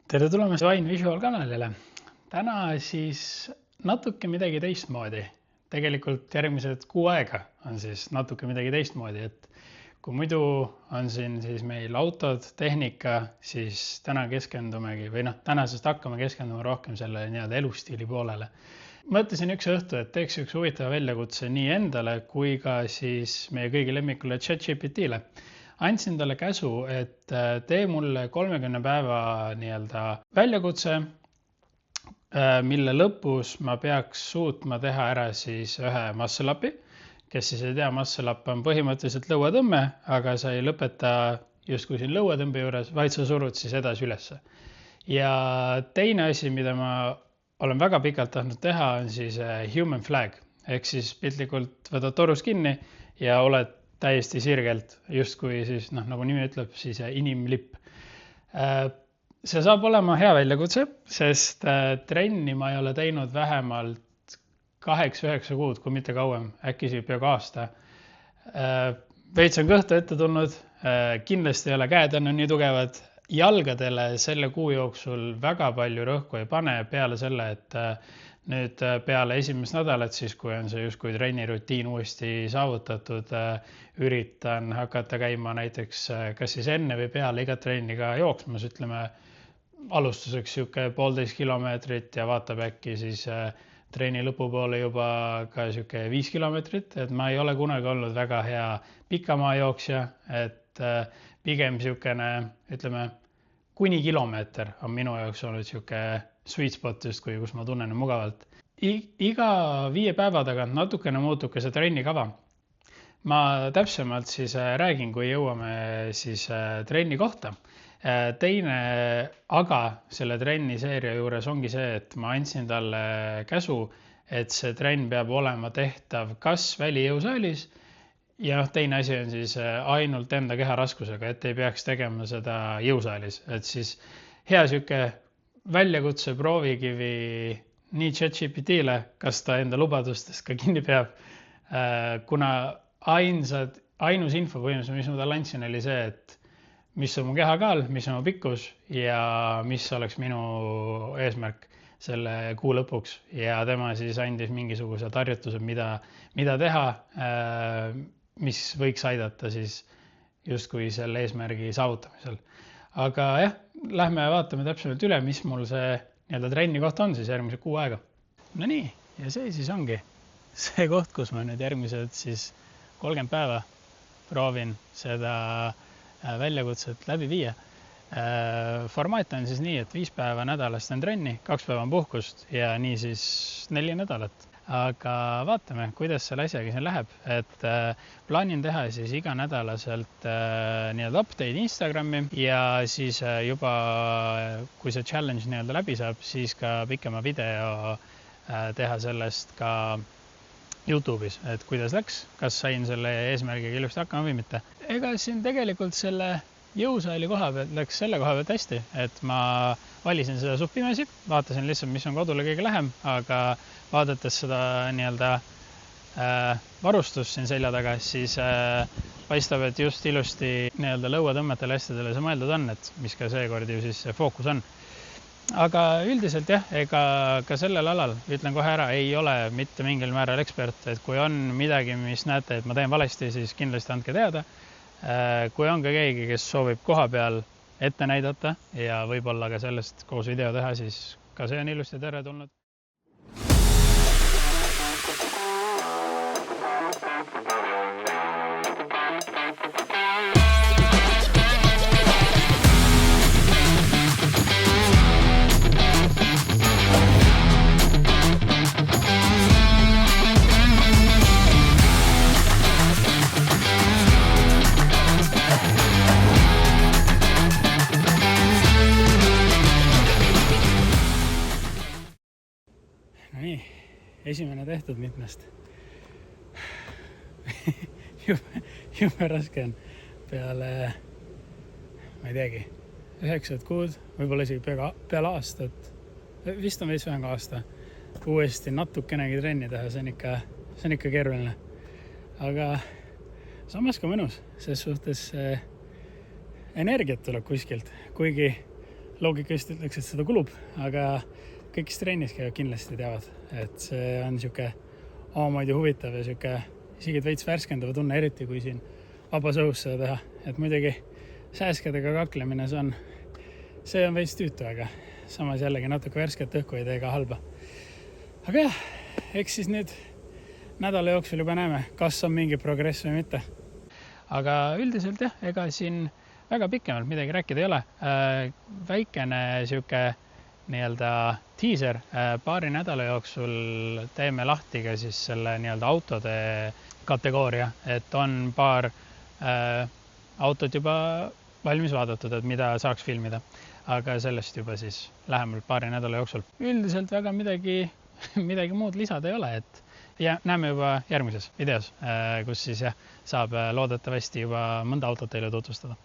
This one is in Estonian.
Tere tulemast Vine Visual kanalile. Täna siis natuke midagi teistmoodi. Tegelikult järgmised 6 aega on siis natuke midagi teistmoodi, et kui muidu on siin siis meil autod, tehnika, siis täna keskendumegi või tänasest hakkame keskenduma rohkem selle nii-öelda elustiili poolele. Mõtlesin üks õhtu, et teeks üks huvitava väljakutse nii endale kui ka siis meie kõigi lemmikule ChatGPT-le. Andsin talle käsu, et tee mulle 30 päeva nii-öelda väljakutse, mille lõpus ma peaks suutma teha ära siis ühe muscle-up'i. Kes siis ei tea, muscle-up on põhimõtteliselt lõuatõmme, aga sa ei lõpeta justkui siin lõuatõmbe juures, vaid sa surud siis edasi ülesse. Ja teine asi, mida ma olen väga pikalt tahtnud teha, on siis human flag. Ehk siis piltlikult võtad torus kinni ja oled täiesti sirgelt, justkui siis, nagu nimi ütleb, siis inimlipp. See saab olema hea väljakutse, sest trenni ma ei ole teinud vähemalt 8-9 kuud, kui mitte kauem, äkki isegi peaaegu aasta. Veits on kõhtu ette tulnud, kindlasti ei ole käed on nii tugevad. Jalgadele selle kuu jooksul väga palju rõhku ei pane peale selle, et nüüd peale esimest nädalat, siis kui on see justkui trennirutiin uuesti saavutatud, üritan hakata käima näiteks kas siis enne või peale igat trenni ka jooksmas, ütleme alustuseks 1,5 kilomeetrit ja vaatab äkki siis trenni lõpupoole juba ka 5 kilomeetrit, et ma ei ole kunagi olnud väga hea pikamaajooksja, et pigem ütleme kuni kilomeeter on minu jaoks olnud sweet spot just, kus ma tunnen mugavalt. Iga 5 päeva tagant natukene muutub ka see trennikava. Ma täpsemalt siis räägin, kui jõuame siis trenni kohta. Teine aga selle trenniseeria juures ongi see, et ma andsin talle käsu, et see trenn peab olema tehtav kas välijõusaalis ja teine asi on siis ainult enda keharaskusega, et ei peaks tegema seda jõusaalis. Et siis hea väljakutse proovikivi nii ChatGPT-le, kas ta enda lubadustest ka kinni peab, kuna ainus info põhimõtteliselt, mis ma talle andsin, oli see, et mis on mu kehakaal, mis on mu pikkus ja mis oleks minu eesmärk selle kuu lõpuks. Ja tema siis andis mingisugused harjutused, mida teha, mis võiks aidata siis justkui selle eesmärgi saavutamisel. Aga jah, lähme vaatame täpsemalt üle, mis mul see nii-öelda trenni koht on siis järgmised 6 aega. No nii, ja see siis ongi see koht, kus ma nüüd järgmised siis 30 päeva proovin seda väljakutset läbi viia. Formaat on siis nii, et 5 päeva nädalast on trenni, 2 päeva on puhkust ja nii siis 4 nädalat. Aga vaatame, kuidas selle asjaga siin läheb, et plaanin teha siis iganädalaselt nii-öelda update Instagrami ja siis juba, kui see challenge nii-öelda läbi saab, siis ka pikema video teha sellest ka YouTube'is, et kuidas läks, kas sain selle eesmärgiga ilusti hakkama või mitte. Ega siin tegelikult selle jõusaali koha pealt läks selle koha pealt hästi, et ma valisin seda supimesi, vaatasin lihtsalt, mis on kodule kõige lähem, aga vaadates seda nii-öelda varustust siin selja taga, siis paistab, et just ilusti nii-öelda lõuatõmmetele asjadele see mõeldud on, et mis ka seekord ju siis fookus on. Aga üldiselt jah, ega ka sellel alal, ütlen kohe ära, ei ole mitte mingil määral ekspert, et kui on midagi, mis näete, et ma teen valesti, siis kindlasti andke teada. Kui on ka keegi, kes soovib koha peal ette näidata ja võib-olla ka sellest koos video teha, siis ka see on ilusti teretulnud. Nii, esimene tehtud mitmest. Jube raske on peale, ma ei teagi, 9 kuud, võib-olla isegi peale aastat, vist on veits vähem ka aasta, uuesti natukenegi trenni teha, see on ikka keeruline. Aga samas ka mõnus, ses suhtes energiat tuleb kuskilt, kuigi loogika just ütleks, et seda kulub, aga kõik, kes trennis käivad, kindlasti teavad, et see on siuke omamoodi huvitav ja siuke isegi veits värskendav tunne, eriti kui siin vabas õhus seda teha. Et muidugi sääskedega kaklemine, see on veits tüütu, aga samas jällegi natuke värsket õhku ei tee ka halba. Aga jah, eks siis nüüd nädala jooksul juba näeme, kas on mingi progress või mitte. Aga üldiselt jah, ega siin väga pikemalt midagi rääkida ei ole. Väikene siuke nii-öelda teaser, paari nädala jooksul teeme lahti ka siis selle nii-öelda autode kategooria, et on paar autot juba valmis vaadatud, et mida saaks filmida, aga sellest juba siis lähemalt paari nädala jooksul. Üldiselt väga midagi muud lisada ei ole, et ja näeme juba järgmises videos, kus siis jah, saab loodetavasti juba mõnda autot teile tutvustada.